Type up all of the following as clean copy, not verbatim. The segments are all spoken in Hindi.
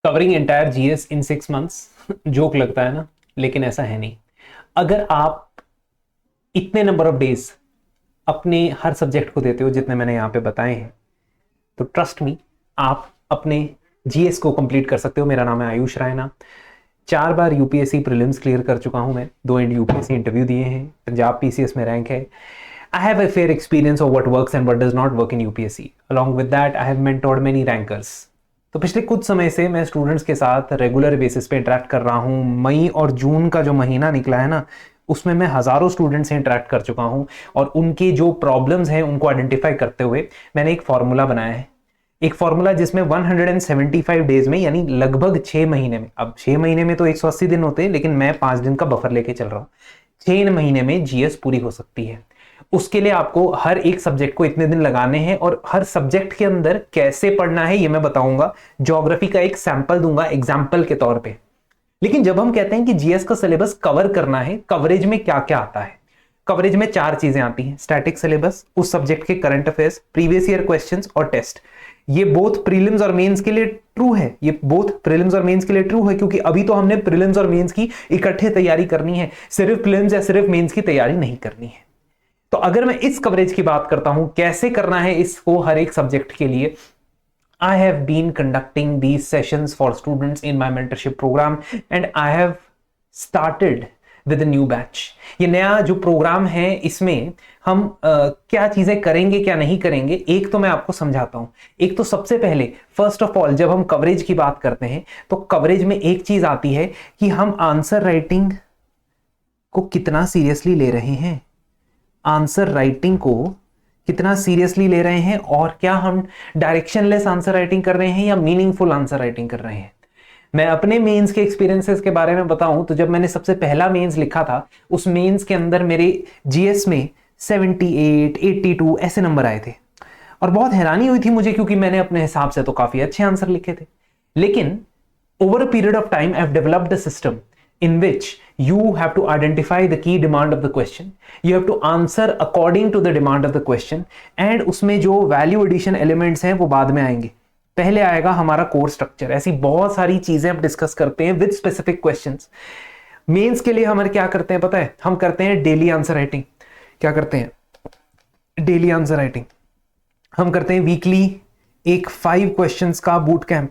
कवरिंग एंटायर जीएस इन 6 मंथ्स। जोक लगता है ना, लेकिन ऐसा है नहीं। अगर आप इतने नंबर ऑफ डेज अपने हर सब्जेक्ट को देते हो जितने मैंने यहां पे बताए हैं, तो ट्रस्ट मी, आप अपने जीएस को कंप्लीट कर सकते हो। मेरा नाम है आयुष रायना। 4 बार यूपीएससी प्रीलिम्स क्लियर कर चुका हूं मैं। 2 यूपीएससी इंटरव्यू दिए हैं। पंजाब पीसीएस में रैंक है। I have a fair experience of what works and what does not work in UPSC. Along with that, I have mentored many rankers. तो पिछले कुछ समय से मैं स्टूडेंट्स के साथ रेगुलर बेसिस पे इंटरेक्ट कर रहा हूँ। मई और जून का जो महीना निकला है ना, उसमें मैं हजारों स्टूडेंट्स से इंटरेक्ट कर चुका हूँ और उनके जो प्रॉब्लम्स हैं उनको आइडेंटिफाई करते हुए मैंने एक फॉर्मूला बनाया है। एक फॉर्मूला जिसमें 175 डेज में, यानी लगभग 6 महीने में, अब 6 महीने में तो 180 दिन होते हैं, लेकिन मैं 5 दिन का बफर लेके चल रहा हूँ, 6 महीने में जीएस पूरी हो सकती है। उसके लिए आपको हर एक सब्जेक्ट को इतने दिन लगाने हैं और हर सब्जेक्ट के अंदर कैसे पढ़ना है ये मैं बताऊंगा। ज्योग्राफी का एक सैंपल दूंगा एग्जाम्पल के तौर पे। लेकिन जब हम कहते हैं कि जीएस का सिलेबस कवर करना है, कवरेज में क्या क्या आता है? कवरेज में 4 चीजें आती हैं। स्टैटिक सिलेबस, उस सब्जेक्ट के current affairs, previous year questions और टेस्ट। ये बोथ प्रीलिम्स और मेंस के लिए ट्रू है। ये बोथ प्रीलिम्स और मेंस के लिए ट्रू है, क्योंकि अभी तो हमने प्रीलिम्स और मेंस की इकट्ठे तैयारी करनी है, सिर्फ प्रीलिम्स या सिर्फ मेंस की तैयारी नहीं करनी है। तो अगर मैं इस कवरेज की बात करता हूं, कैसे करना है इसको हर एक सब्जेक्ट के लिए, I have been conducting these sessions for students in my mentorship program and I have started with a new batch. ये नया जो प्रोग्राम है, इसमें हम क्या चीजें करेंगे क्या नहीं करेंगे, एक तो मैं आपको समझाता हूं। एक तो सबसे पहले, फर्स्ट ऑफ ऑल, जब हम कवरेज की बात करते हैं तो कवरेज में एक चीज आती है कि हम आंसर राइटिंग को कितना सीरियसली ले रहे हैं। आंसर राइटिंग को कितना सीरियसली ले रहे हैं और क्या हम डायरेक्शनलेस आंसर राइटिंग कर रहे हैं या मीनिंगफुल आंसर राइटिंग कर रहे हैं। मैं अपने मेंस के एक्सपीरियंसेस के बारे में बताऊं तो जब मैंने सबसे पहला मेंस लिखा था, उस मेंस के अंदर मेरे जीएस में 78, 82 ऐसे नंबर आए थे और बहुत हैरानी हुई थी मुझे, क्योंकि मैंने अपने हिसाब से तो काफी अच्छे आंसर लिखे थे। लेकिन over a period of time I've developed a system in which you have to identify the key demand of the question, you have to answer according to the demand of the question, and उसमें जो value addition elements हैं वो बाद में आएंगे। पहले आएगा हमारा कोर्स स्ट्रक्चर। ऐसी बहुत सारी चीजें हम डिस्कस करते हैं विद स्पेसिफिक क्वेश्चंस। मेंस के लिए हम क्या करते हैं पता है? हम करते हैं डेली आंसर राइटिंग। क्या करते हैं? Daily answer writing. हम करते हैं वीकली एक 5 क्वेश्चंस का बूट कैंप,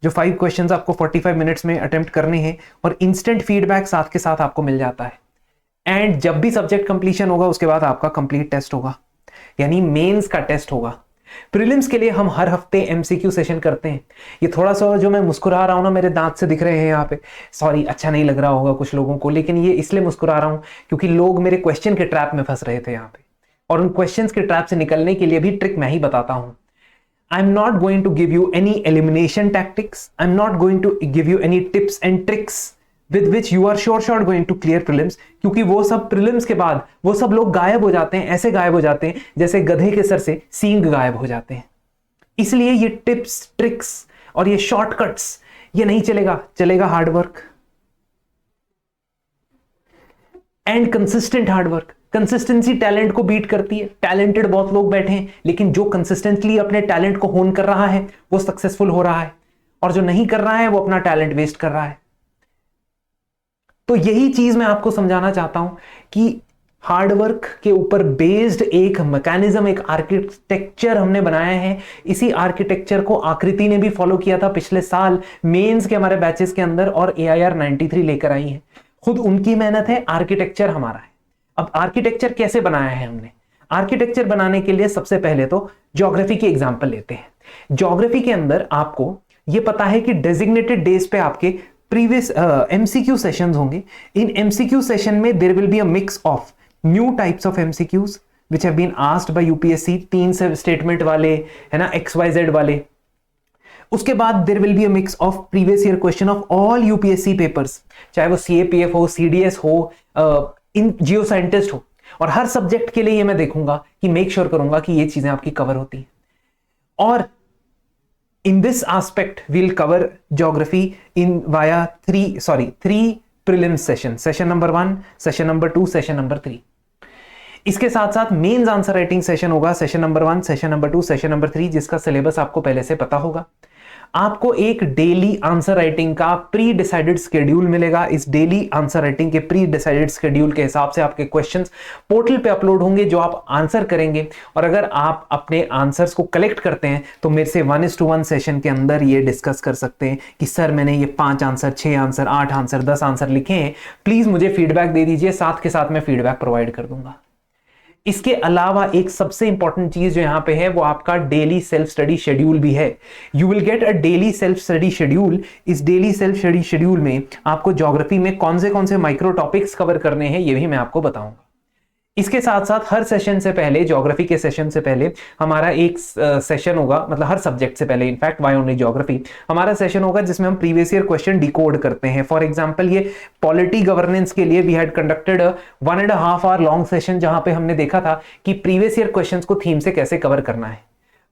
जो 5 क्वेश्चंस आपको 45 मिनट्स में अटेम्प्ट करने हैं और इंस्टेंट फीडबैक साथ के साथ आपको मिल जाता है। एंड जब भी सब्जेक्ट कंप्लीशन होगा उसके बाद आपका कंप्लीट टेस्ट होगा, यानी मेंस का टेस्ट होगा। प्रीलिम्स के लिए हम हर हफ्ते एमसीक्यू सेशन करते हैं। ये थोड़ा सा जो मैं मुस्कुरा रहा हूं ना, मेरे दांत से दिख रहे हैं यहाँ पे, सॉरी, अच्छा नहीं लग रहा होगा कुछ लोगों को, लेकिन ये इसलिए मुस्कुरा रहा हूं क्योंकि लोग मेरे क्वेश्चन के ट्रैप में फंस रहे थे यहाँ पे, और उन क्वेश्चन के ट्रैप से निकलने के लिए भी ट्रिक मैं ही बताता हूं। I'm not going to give you any elimination tactics. I'm not going to give you any tips and tricks with which you are sure going to clear prelims, क्योंकि वो सब prelims के बाद वो सब लोग गायब हो जाते हैं, ऐसे गायब हो जाते हैं जैसे गधे के सर से सींग गायब हो जाते हैं। इसलिए ये टिप्स, ट्रिक्स और ये शॉर्टकट्स ये नहीं चलेगा। चलेगा hard work and consistent hard work. Consistency talent को बीट करती है। टैलेंटेड बहुत लोग बैठे हैं, लेकिन जो कंसिस्टेंटली अपने टैलेंट को होन कर रहा है वो सक्सेसफुल हो रहा है, और जो नहीं कर रहा है वो अपना टैलेंट वेस्ट कर रहा है। तो यही चीज मैं आपको समझाना चाहता हूं कि हार्डवर्क के ऊपर बेस्ड एक मैकेनिज्म, एक आर्किटेक्चर हमने बनाया है। इसी आर्किटेक्चर को आकृति ने भी फॉलो किया था पिछले साल मेंस के हमारे बैचेस के अंदर, और AIR 93 लेकर आई है। खुद उनकी मेहनत है, आर्किटेक्चर हमारा है। अब आर्किटेक्चर कैसे बनाया है हमने? आर्किटेक्चर बनाने के लिए सबसे पहले तो ज्योग्राफी की एग्जांपल लेते हैं। ज्योग्राफी के अंदर आपको यह पता है कि डेजिग्नेटेड डेज पे आपके प्रीवियस एमसीक्यू सेशंस होंगे। इन एमसीक्यू सेशन में there will be a mix of new types of MCQs which have been asked by UPSC, 3 statement वाले, है ना, XYZ वाले। उसके बाद there will be a mix of previous year question of all UPSC papers, चाहे वो CAPF हो, CDS हो, इन जियो साइंटिस्ट हो, और हर सब्जेक्ट के लिए ये मैं देखूंगा कि मेक श्योर करूंगा कि ये चीजें आपकी कवर होती हैं। और in this aspect will cover geography in via 3 prelims session number 1, session number 2, session number 3। इसके साथ साथ मेंस आंसर राइटिंग सेशन होगा, session number 1, session number 2, session number 3, जिसका सिलेबस आपको पहले से पता होगा। आपको एक डेली आंसर राइटिंग का प्री डिसाइडेड शेड्यूल मिलेगा। इस डेली आंसर राइटिंग के प्री डिसाइडेड शेड्यूल के हिसाब से आपके क्वेश्चंस पोर्टल पे अपलोड होंगे जो आप आंसर करेंगे। और अगर आप अपने आंसर्स को कलेक्ट करते हैं तो मेरे से 1:1 सेशन के अंदर ये डिस्कस कर सकते हैं कि सर मैंने ये 5 आंसर, 6 आंसर, 8 आंसर, 10 आंसर लिखे हैं, प्लीज मुझे फीडबैक दे दीजिए, साथ के साथ मैं फीडबैक प्रोवाइड कर दूंगा। इसके अलावा एक सबसे इंपॉर्टेंट चीज जो यहां पे है वो आपका डेली सेल्फ स्टडी शेड्यूल भी है। You will get a daily self study schedule. इस डेली सेल्फ स्टडी शेड्यूल में आपको ज्योग्राफी में कौन से माइक्रो टॉपिक्स कवर करने हैं ये भी मैं आपको बताऊंगा। इसके साथ साथ हर सेशन से पहले, ज्योग्राफी के सेशन से पहले हमारा एक सेशन होगा, मतलब हर सब्जेक्ट से पहले, इनफैक्ट वाई ओनली ज्योग्राफी, हमारा सेशन होगा जिसमें हम प्रीवियस ईयर क्वेश्चन डिकोड करते हैं। फॉर एग्जांपल ये पॉलिटी गवर्नेंस के लिए we had conducted 1.5 hour long session जहां पे हमने देखा था कि प्रीवियस ईयर क्वेश्चंस को थीम से कैसे कवर करना है।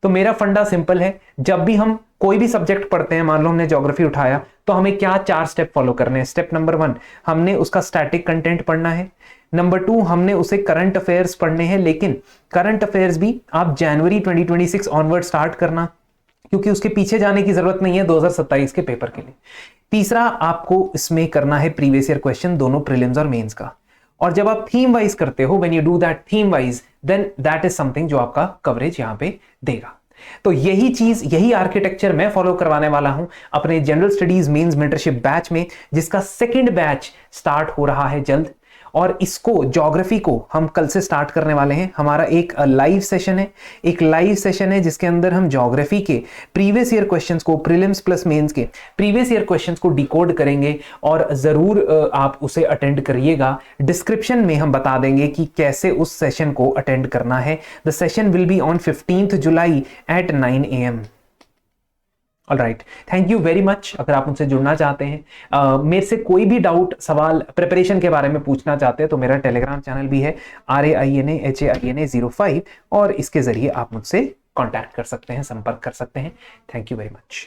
तो मेरा फंडा सिंपल है, जब भी हम कोई भी सब्जेक्ट पढ़ते हैं, मान लो हमने ज्योग्राफी उठाया, तो हमें क्या 4 स्टेप फॉलो करने हैं। स्टेप नंबर 1, हमने उसका स्टैटिक कंटेंट पढ़ना है। नंबर 2, हमने उसे करंट अफेयर्स पढ़ने हैं, लेकिन करंट अफेयर्स भी आप जनवरी 2026 ऑनवर्ड स्टार्ट करना, क्योंकि उसके पीछे जाने की जरूरत नहीं है 2027 के पेपर के लिए। तीसरा, आपको इसमें करना है प्रीवियस ईयर क्वेश्चन, दोनों प्रीलिम्स और मेंस का। और जब आप थीम वाइज करते हो, when you do that theme wise, then that is something जो आपका कवरेज यहां पे देगा। तो यही चीज, यही आर्किटेक्चर मैं फॉलो करवाने वाला हूं अपने general studies mains mentorship batch में, जिसका सेकंड बैच स्टार्ट हो रहा है जल्द। और इसको, ज्योग्राफी को हम कल से स्टार्ट करने वाले हैं। हमारा एक लाइव सेशन है, जिसके अंदर हम ज्योग्राफी के प्रीवियस ईयर क्वेश्चंस को, प्रीलिम्स प्लस मेंस के प्रीवियस ईयर क्वेश्चंस को डिकोड करेंगे, और जरूर आप उसे अटेंड करिएगा। डिस्क्रिप्शन में हम बता देंगे कि कैसे उस सेशन को अटेंड करना है। The session will be on 15th July at 9 AM। All right, thank you very much. अगर आप मुझसे जुड़ना चाहते हैं, मेरे से कोई भी डाउट, सवाल, प्रिपरेशन के बारे में पूछना चाहते हैं, तो मेरा टेलीग्राम चैनल भी है RAINAHAINA05, और इसके जरिए आप मुझसे कांटेक्ट कर सकते हैं, संपर्क कर सकते हैं। Thank you very much.